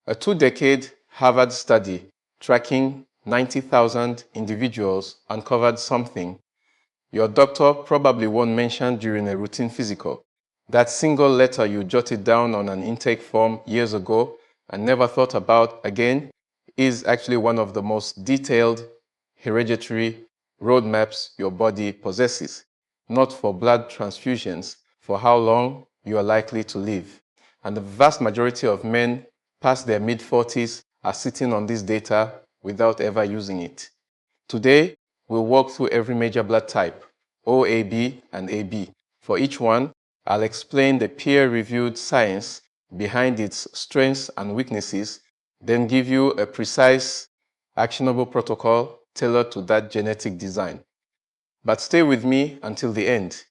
A 2-decade Harvard study tracking 90,000 individuals uncovered something your doctor probably won't mention during a routine physical. That single letter you jotted down on an intake form years ago and never thought about again is actually one of the most detailed hereditary roadmaps your body possesses, not for blood transfusions, for how long you are likely to live. And the vast majority of men past their mid-40s are sitting on this data without ever using it. Today, we'll walk through every major blood type, O, AB, and AB. For each one, I'll explain the peer-reviewed science behind its strengths and weaknesses, then give you a precise, actionable protocol tailored to that genetic design. But stay with me until the end.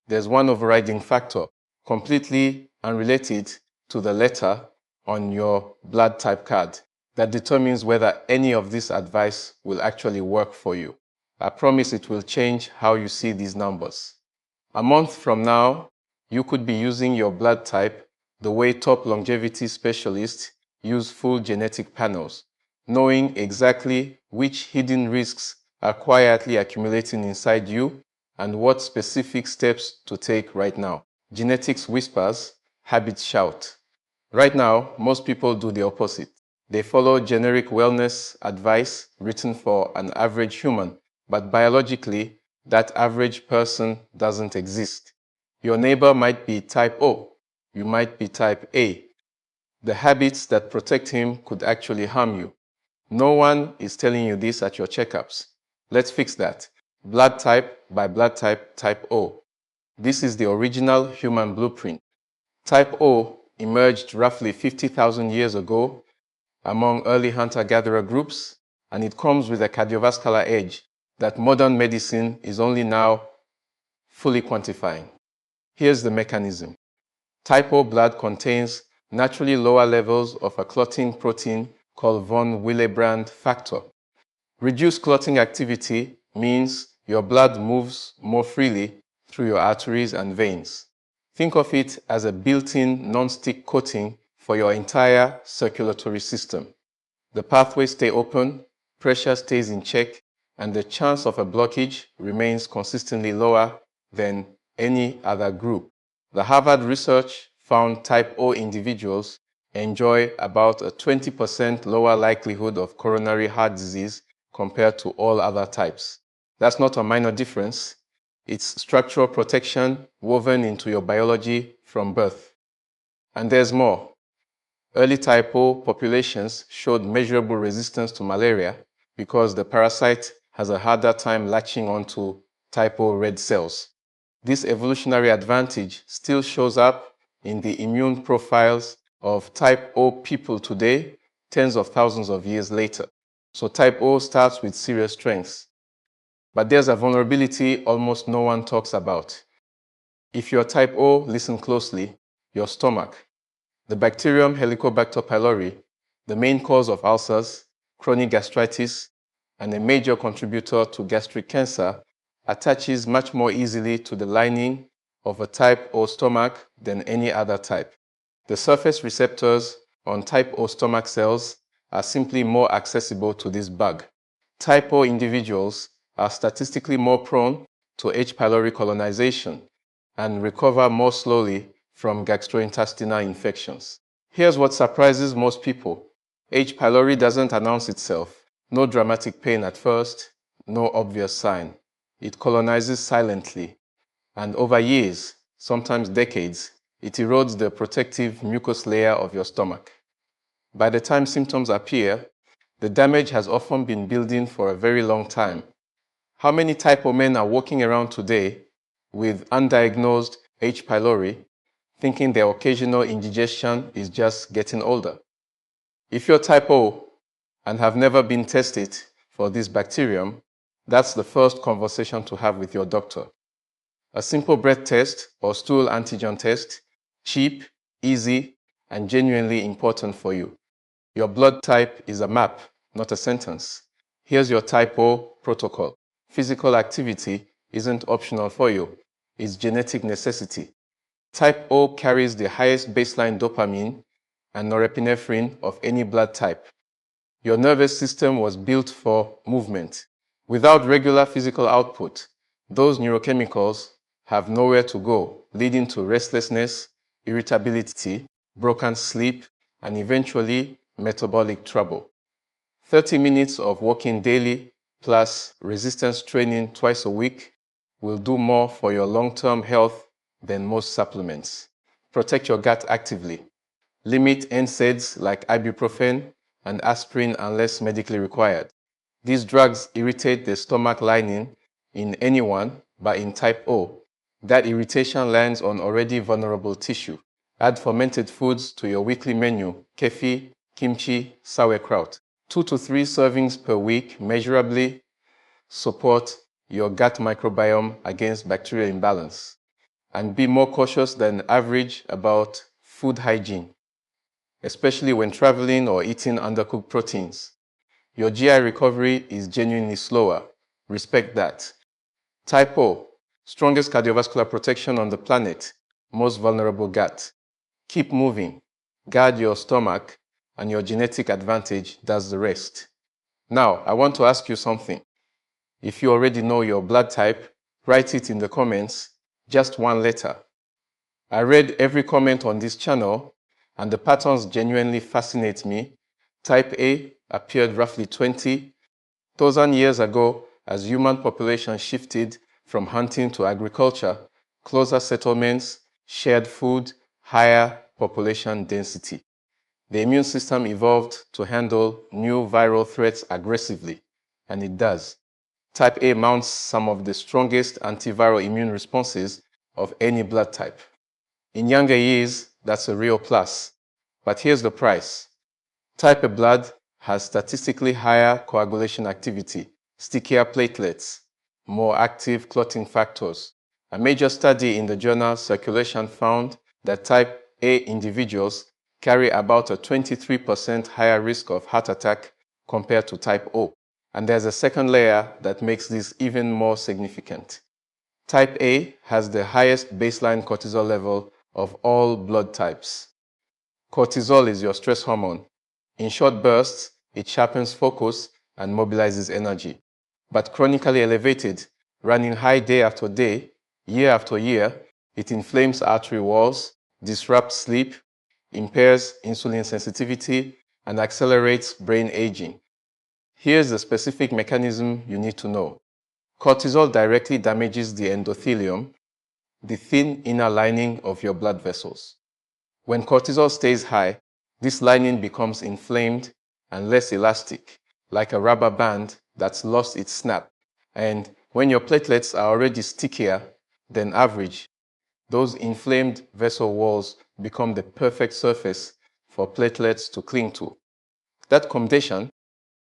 There's one overriding factor, completely unrelated to the letter on your blood type card, that determines whether any of this advice will actually work for you. I promise it will change how you see these numbers. A month from now, you could be using your blood type the way top longevity specialists use full genetic panels, knowing exactly which hidden risks are quietly accumulating inside you and what specific steps to take right now. Genetics whispers, habits shout. Right now, most people do the opposite. They follow generic wellness advice written for an average human, but biologically, that average person doesn't exist. Your neighbor might be type O, you might be type A. The habits that protect him could actually harm you. No one is telling you this at your checkups. Let's fix that. Blood type by blood type, type O. This is the original human blueprint. Type O emerged roughly 50,000 years ago among early hunter-gatherer groups, and it comes with a cardiovascular edge that modern medicine is only now fully quantifying. Here's the mechanism. Type O blood contains naturally lower levels of a clotting protein called von Willebrand factor. Reduced clotting activity means your blood moves more freely through your arteries and veins. Think of it as a built-in non-stick coating for your entire circulatory system. The pathways stay open, pressure stays in check, and the chance of a blockage remains consistently lower than any other group. The Harvard research found type O individuals enjoy about a 20% lower likelihood of coronary heart disease compared to all other types. That's not a minor difference. It's structural protection woven into your biology from birth. And there's more. Early type O populations showed measurable resistance to malaria because the parasite has a harder time latching onto type O red cells. This evolutionary advantage still shows up in the immune profiles of type O people today, tens of thousands of years later. So type O starts with serious strengths. But there's a vulnerability almost no one talks about. If you're type O, listen closely, your stomach. The bacterium Helicobacter pylori, the main cause of ulcers, chronic gastritis, and a major contributor to gastric cancer, attaches much more easily to the lining of a type O stomach than any other type. The surface receptors on type O stomach cells are simply more accessible to this bug. Type O individuals are statistically more prone to H. pylori colonization and recover more slowly from gastrointestinal infections. Here's what surprises most people. H. pylori doesn't announce itself. No dramatic pain at first, no obvious sign. It colonizes silently, and over years, sometimes decades, it erodes the protective mucous layer of your stomach. By the time symptoms appear, the damage has often been building for a very long time. How many type O men are walking around today with undiagnosed H. pylori, thinking their occasional indigestion is just getting older? If you're type O and have never been tested for this bacterium, that's the first conversation to have with your doctor. A simple breath test or stool antigen test, cheap, easy, and genuinely important for you. Your blood type is a map, not a sentence. Here's your type O protocol. Physical activity isn't optional for you. It's genetic necessity. Type O carries the highest baseline dopamine and norepinephrine of any blood type. Your nervous system was built for movement. Without regular physical output, those neurochemicals have nowhere to go, leading to restlessness, irritability, broken sleep, and eventually metabolic trouble. 30 minutes of walking daily plus resistance training twice a week will do more for your long-term health than most supplements. Protect your gut actively. Limit NSAIDs like ibuprofen and aspirin unless medically required. These drugs irritate the stomach lining in anyone, but in type O, that irritation lands on already vulnerable tissue. Add fermented foods to your weekly menu: kefir, kimchi, sauerkraut. 2 to 3 servings per week measurably support your gut microbiome against bacterial imbalance. And be more cautious than average about food hygiene, especially when traveling or eating undercooked proteins. Your GI recovery is genuinely slower. Respect that. Type O, strongest cardiovascular protection on the planet, most vulnerable gut. Keep moving. Guard your stomach, and your genetic advantage does the rest. Now, I want to ask you something. If you already know your blood type, write it in the comments, just one letter. I read every comment on this channel, and the patterns genuinely fascinate me. Type A appeared roughly 20,000 years ago as human population shifted from hunting to agriculture, closer settlements, shared food, higher population density. The immune system evolved to handle new viral threats aggressively, and it does. Type A mounts some of the strongest antiviral immune responses of any blood type. In younger years, that's a real plus. But here's the price. Type A blood has statistically higher coagulation activity, stickier platelets, more active clotting factors. A major study in the journal Circulation found that type A individuals carry about a 23% higher risk of heart attack compared to type O. And there's a second layer that makes this even more significant. Type A has the highest baseline cortisol level of all blood types. Cortisol is your stress hormone. In short bursts, it sharpens focus and mobilizes energy. But chronically elevated, running high day after day, year after year, it inflames artery walls, disrupts sleep, impairs insulin sensitivity, and accelerates brain aging. Here's the specific mechanism you need to know. Cortisol directly damages the endothelium, the thin inner lining of your blood vessels. When cortisol stays high, this lining becomes inflamed and less elastic, like a rubber band that's lost its snap. And when your platelets are already stickier than average, those inflamed vessel walls become the perfect surface for platelets to cling to. That combination,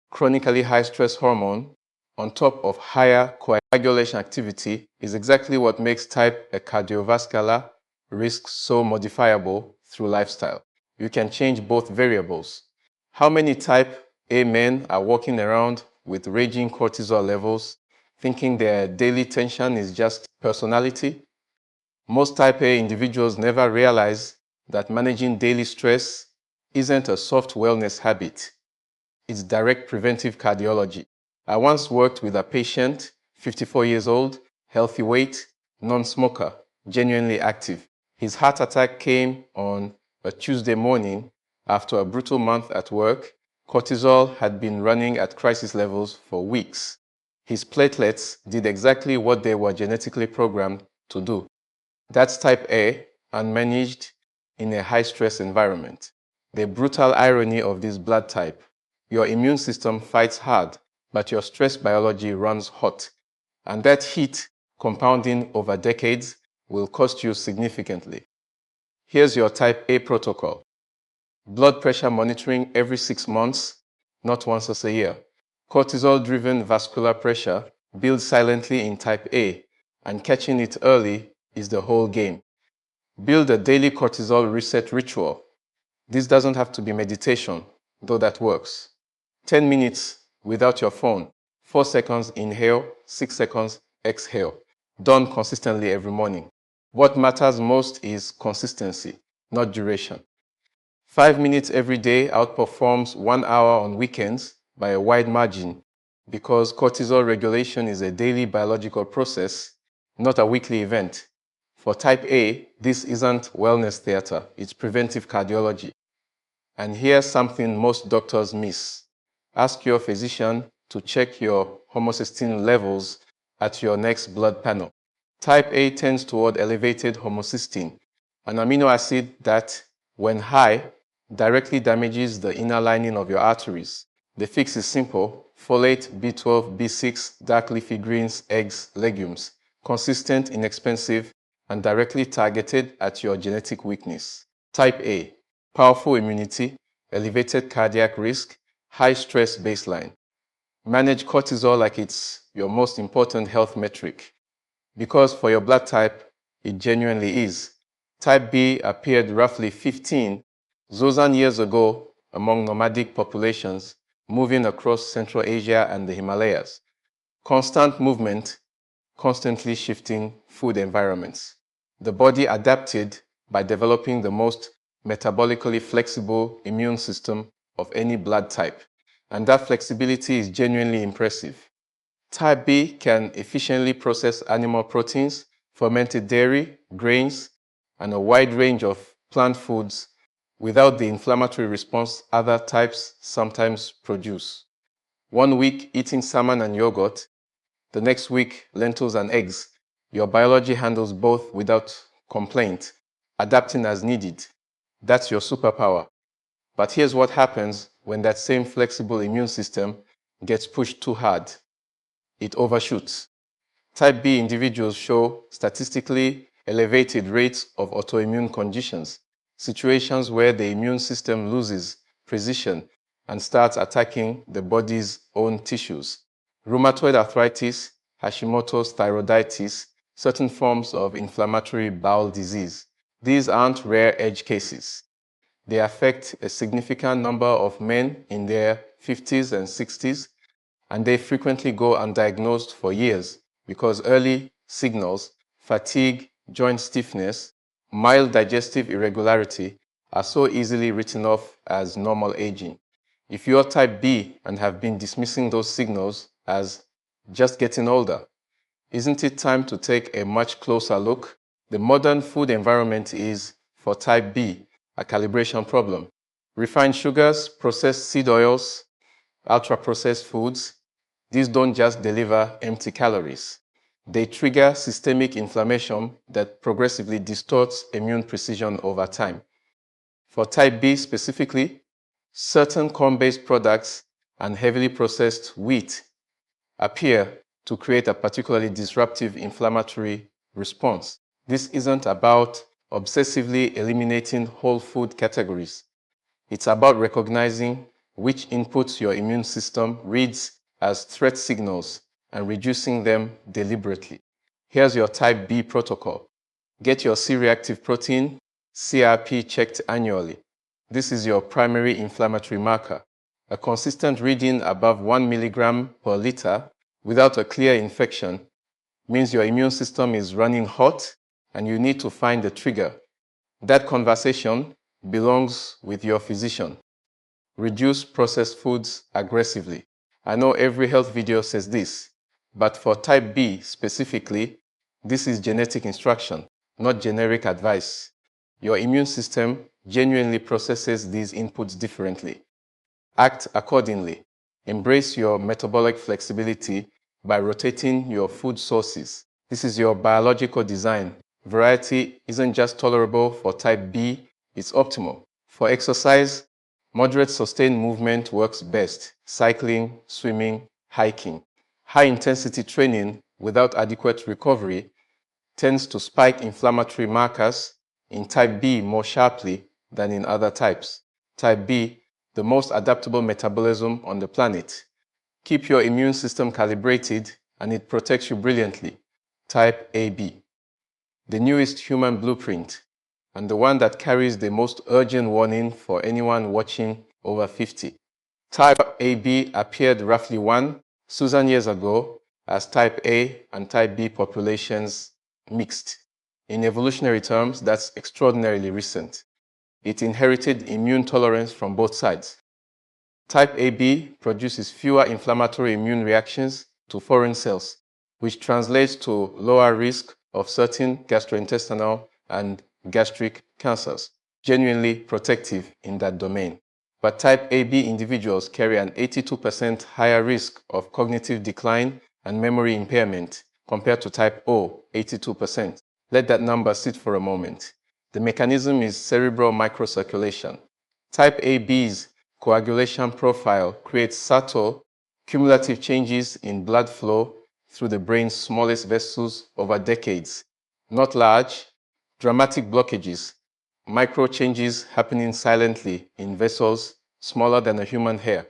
chronically high stress hormone, on top of higher coagulation activity, is exactly what makes type A cardiovascular risk so modifiable through lifestyle. You can change both variables. How many type A men are walking around with raging cortisol levels, thinking their daily tension is just personality? Most type A individuals never realize that managing daily stress isn't a soft wellness habit. It's direct preventive cardiology. I once worked with a patient, 54 years old, healthy weight, non-smoker, genuinely active. His heart attack came on a Tuesday morning after a brutal month at work. Cortisol had been running at crisis levels for weeks. His platelets did exactly what they were genetically programmed to do. That's type A, unmanaged in a high-stress environment. The brutal irony of this blood type: your immune system fights hard, but your stress biology runs hot. And that heat, compounding over decades, will cost you significantly. Here's your type A protocol. Blood pressure monitoring every 6 months, not once a year. Cortisol-driven vascular pressure builds silently in type A, and catching it early is the whole game. Build a daily cortisol reset ritual. This doesn't have to be meditation, though that works. 10 minutes without your phone. 4 seconds inhale, 6 seconds exhale. Done consistently every morning. What matters most is consistency, not duration. 5 minutes every day outperforms 1 hour on weekends by a wide margin because cortisol regulation is a daily biological process, not a weekly event. For type A, this isn't wellness theater, it's preventive cardiology. And here's something most doctors miss. Ask your physician to check your homocysteine levels at your next blood panel. Type A tends toward elevated homocysteine, an amino acid that, when high, directly damages the inner lining of your arteries. The fix is simple: folate, B12, B6, dark leafy greens, eggs, legumes, consistent, inexpensive, and directly targeted at your genetic weakness. Type A: powerful immunity, elevated cardiac risk, high stress baseline. Manage cortisol like it's your most important health metric. Because for your blood type, it genuinely is. Type B appeared roughly 15,000 years ago among nomadic populations moving across Central Asia and the Himalayas. Constant movement, constantly shifting food environments. The body adapted by developing the most metabolically flexible immune system of any blood type, and that flexibility is genuinely impressive. Type B can efficiently process animal proteins, fermented dairy, grains, and a wide range of plant foods without the inflammatory response other types sometimes produce. 1 week eating salmon and yogurt, the next week lentils and eggs. Your biology handles both without complaint, adapting as needed. That's your superpower. But here's what happens when that same flexible immune system gets pushed too hard. It overshoots. Type B individuals show statistically elevated rates of autoimmune conditions, situations where the immune system loses precision and starts attacking the body's own tissues. Rheumatoid arthritis, Hashimoto's thyroiditis, certain forms of inflammatory bowel disease. These aren't rare edge cases. They affect a significant number of men in their 50s and 60s, and they frequently go undiagnosed for years because early signals, fatigue, joint stiffness, mild digestive irregularity, are so easily written off as normal aging. If you're type B and have been dismissing those signals as just getting older, isn't it time to take a much closer look? The modern food environment is, for type B, a calibration problem. Refined sugars, processed seed oils, ultra-processed foods, these don't just deliver empty calories. They trigger systemic inflammation that progressively distorts immune precision over time. For type B specifically, certain corn-based products and heavily processed wheat appear to create a particularly disruptive inflammatory response. This isn't about obsessively eliminating whole food categories. It's about recognizing which inputs your immune system reads as threat signals and reducing them deliberately. Here's your type B protocol. Get your C-reactive protein, CRP, checked annually. This is your primary inflammatory marker. A consistent reading above 1 milligram per liter without a clear infection means your immune system is running hot and you need to find the trigger. That conversation belongs with your physician. Reduce processed foods aggressively. I know every health video says this, but for type B specifically, this is genetic instruction, not generic advice. Your immune system genuinely processes these inputs differently. Act accordingly. Embrace your metabolic flexibility by rotating your food sources. This is your biological design. Variety isn't just tolerable for type B, it's optimal. For exercise, moderate sustained movement works best: cycling, swimming, hiking. High-intensity training without adequate recovery tends to spike inflammatory markers in type B more sharply than in other types. Type B, the most adaptable metabolism on the planet. Keep your immune system calibrated and it protects you brilliantly. Type AB, the newest human blueprint, and the one that carries the most urgent warning for anyone watching over 50. Type AB appeared roughly 1,000 years ago as type A and type B populations mixed. In evolutionary terms, that's extraordinarily recent. it inherited immune tolerance from both sides. Type AB produces fewer inflammatory immune reactions to foreign cells, which translates to lower risk of certain gastrointestinal and gastric cancers, genuinely protective in that domain. But type AB individuals carry an 82% higher risk of cognitive decline and memory impairment compared to type O, 82%. Let that number sit for a moment. The mechanism is cerebral microcirculation. Type AB's coagulation profile creates subtle, cumulative changes in blood flow through the brain's smallest vessels over decades. Not large, dramatic blockages, micro changes happening silently in vessels smaller than a human hair,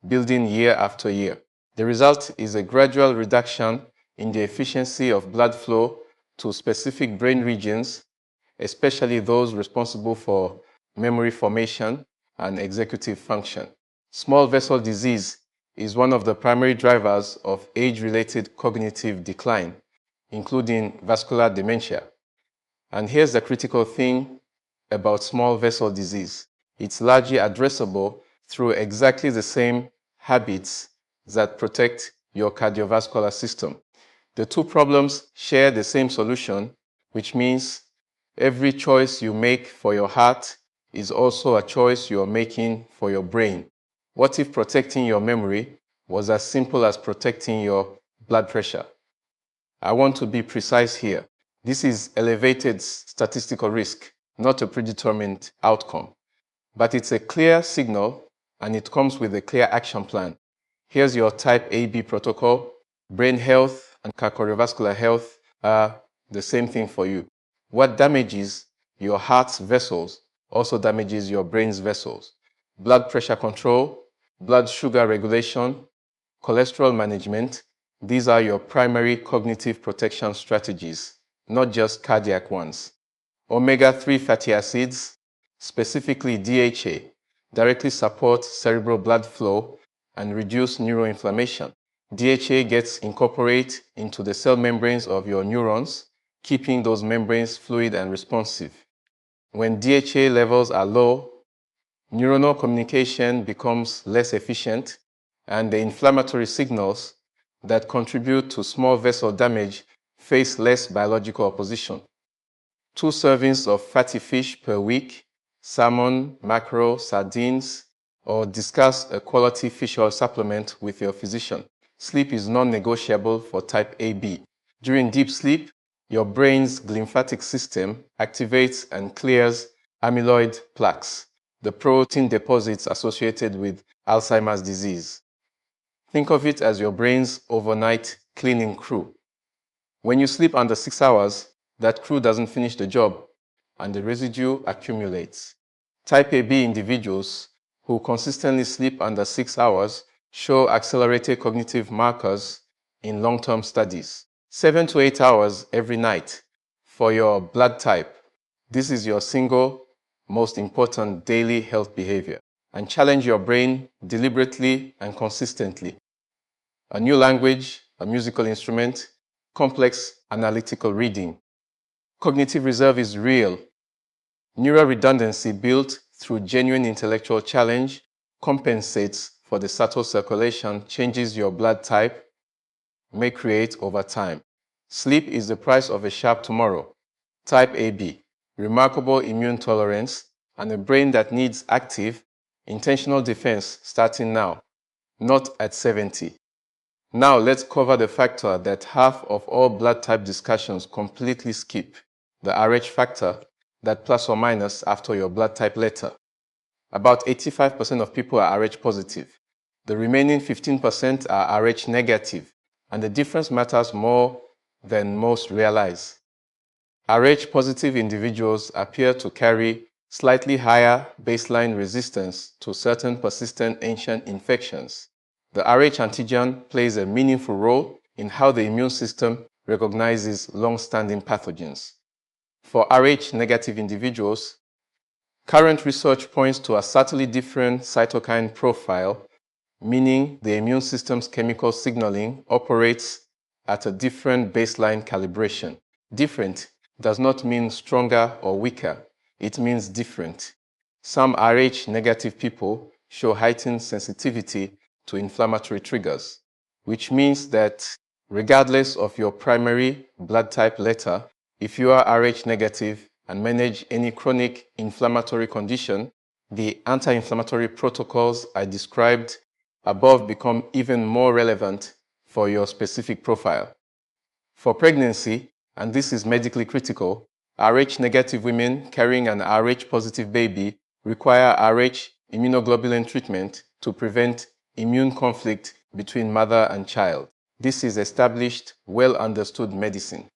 building year after year. The result is a gradual reduction in the efficiency of blood flow to specific brain regions, especially those responsible for memory formation and executive function. Small vessel disease is one of the primary drivers of age-related cognitive decline, including vascular dementia. And here's the critical thing about small vessel disease. It's largely addressable through exactly the same habits that protect your cardiovascular system. The two problems share the same solution, which means every choice you make for your heart is also a choice you are making for your brain. What if protecting your memory was as simple as protecting your blood pressure? I want to be precise here. This is elevated statistical risk, not a predetermined outcome. But it's a clear signal, and it comes with a clear action plan. Here's your type AB protocol. Brain health and cardiovascular health are the same thing for you. What damages your heart's vessels also damages your brain's vessels. Blood pressure control, blood sugar regulation, cholesterol management, these are your primary cognitive protection strategies, not just cardiac ones. Omega-3 fatty acids, specifically DHA, directly support cerebral blood flow and reduce neuroinflammation. DHA gets incorporated into the cell membranes of your neurons, keeping those membranes fluid and responsive. When DHA levels are low, neuronal communication becomes less efficient, and the inflammatory signals that contribute to small vessel damage face less biological opposition. 2 servings of fatty fish per week, salmon, mackerel, sardines, or discuss a quality fish oil supplement with your physician. Sleep is non-negotiable for type AB. During deep sleep, your brain's glymphatic system activates and clears amyloid plaques, the protein deposits associated with Alzheimer's disease. Think of it as your brain's overnight cleaning crew. When you sleep under 6 hours, that crew doesn't finish the job, and the residue accumulates. Type AB individuals who consistently sleep under 6 hours show accelerated cognitive markers in long-term studies. 7 to 8 hours every night for your blood type. This is your single most important daily health behavior. And challenge your brain deliberately and consistently. A new language, a musical instrument, complex analytical reading. Cognitive reserve is real. Neural redundancy built through genuine intellectual challenge compensates for the subtle circulation changes your blood type may create over time. Sleep is the price of a sharp tomorrow. Type AB, remarkable immune tolerance, and a brain that needs active, intentional defense starting now, not at 70. Now let's cover the factor that half of all blood type discussions completely skip, the Rh factor that plus or minus after your blood type letter. About 85% of people are Rh positive. The remaining 15% are Rh negative, and the difference matters more than most realize. Rh positive individuals appear to carry slightly higher baseline resistance to certain persistent ancient infections. The Rh antigen plays a meaningful role in how the immune system recognizes long-standing pathogens. For Rh negative individuals, current research points to a subtly different cytokine profile, meaning the immune system's chemical signaling operates at a different baseline calibration. Different does not mean stronger or weaker. It means different. Some Rh negative people show heightened sensitivity to inflammatory triggers, which means that regardless of your primary blood type letter, if you are Rh negative and manage any chronic inflammatory condition, the anti-inflammatory protocols I described above become even more relevant for your specific profile. For pregnancy, and this is medically critical, Rh negative women carrying an Rh positive baby require Rh immunoglobulin treatment to prevent immune conflict between mother and child. This is established, well understood medicine.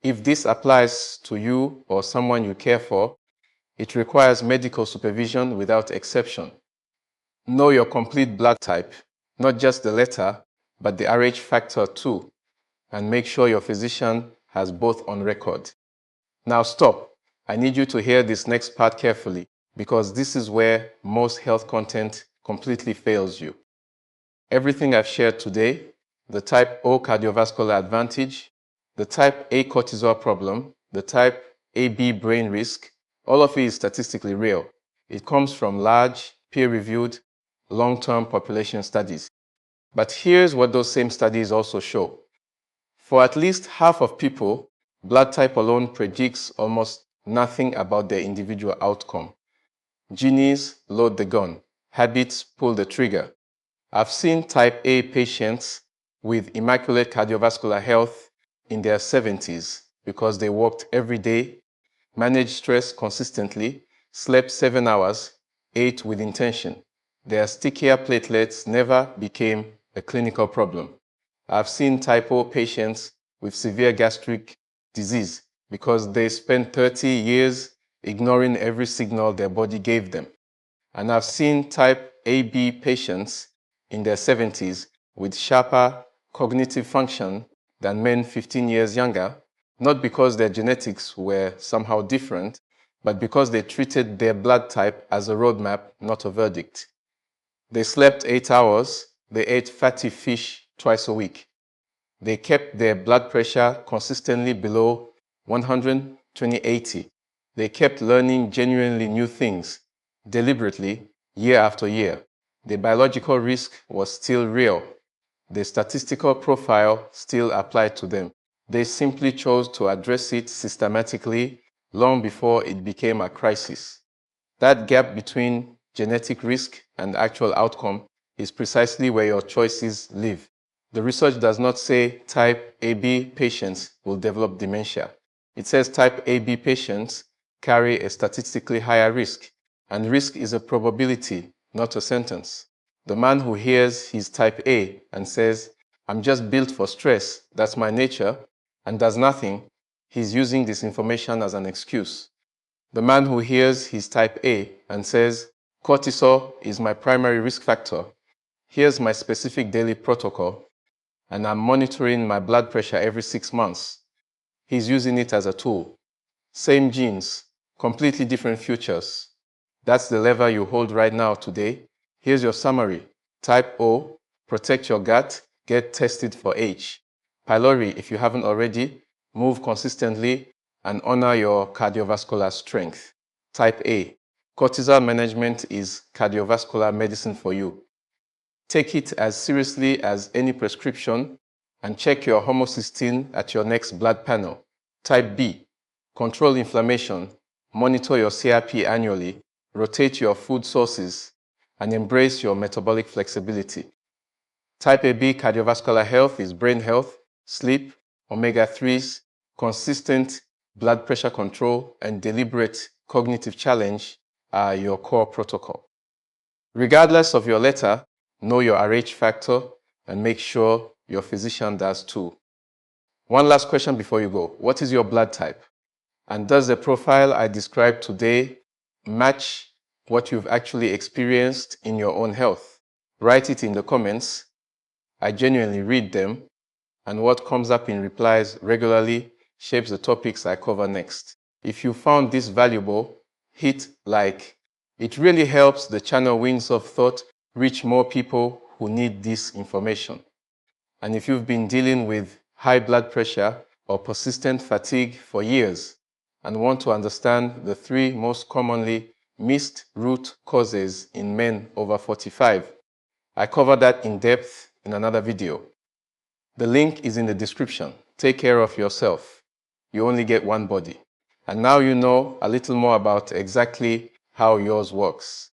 If this applies to you or someone you care for, it requires medical supervision without exception. Know your complete blood type, not just the letter, but the Rh factor too, and make sure your physician has both on record. Now stop. I need you to hear this next part carefully, because this is where most health content completely fails you. Everything I've shared today, the type O cardiovascular advantage, the type A cortisol problem, the type AB brain risk, all of it is statistically real. It comes from large, peer-reviewed, long-term population studies. But here's what those same studies also show. For at least half of people, blood type alone predicts almost nothing about their individual outcome. Genes load the gun, habits pull the trigger. I've seen type A patients with immaculate cardiovascular health in their 70s because they worked every day, managed stress consistently, slept 7 hours, ate with intention. Their stickier platelets never became a clinical problem. I've seen type O patients with severe gastric disease because they spent 30 years ignoring every signal their body gave them. And I've seen type AB patients in their 70s with sharper cognitive function than men 15 years younger, not because their genetics were somehow different, but because they treated their blood type as a roadmap, not a verdict. They slept 8 hours, they ate fatty fish twice a week. They kept their blood pressure consistently below 120/80. They kept learning genuinely new things, deliberately, year after year. The biological risk was still real. The statistical profile still applied to them. They simply chose to address it systematically long before it became a crisis. That gap between genetic risk and actual outcome is precisely where your choices live. The research does not say type AB patients will develop dementia. It says type AB patients carry a statistically higher risk, and risk is a probability, not a sentence. The man who hears he's type A and says, "I'm just built for stress, that's my nature," and does nothing, he's using this information as an excuse. The man who hears he's type A and says, "Cortisol is my primary risk factor, here's my specific daily protocol, and I'm monitoring my blood pressure every 6 months," he's using it as a tool. Same genes, completely different futures. That's the lever you hold right now today. Here's your summary. Type O, protect your gut, get tested for H. Pylori, if you haven't already, move consistently and honor your cardiovascular strength. Type A, cortisol management is cardiovascular medicine for you. Take it as seriously as any prescription and check your homocysteine at your next blood panel. Type B, control inflammation, monitor your CRP annually, rotate your food sources, and embrace your metabolic flexibility. Type AB cardiovascular health is brain health, sleep, omega-3s, consistent blood pressure control, and deliberate cognitive challenge are your core protocol. Regardless of your letter, know your Rh factor and make sure your physician does too. One last question before you go. What is your blood type? And does the profile I described today match what you've actually experienced in your own health? Write it in the comments. I genuinely read them, and what comes up in replies regularly shapes the topics I cover next. If you found this valuable, hit like. It really helps the channel Wings of Thought reach more people who need this information. And if you've been dealing with high blood pressure or persistent fatigue for years and want to understand the 3 most commonly missed root causes in men over 45. I cover that in depth in another video. The link is in the description. Take care of yourself. You only get one body. And now you know a little more about exactly how yours works.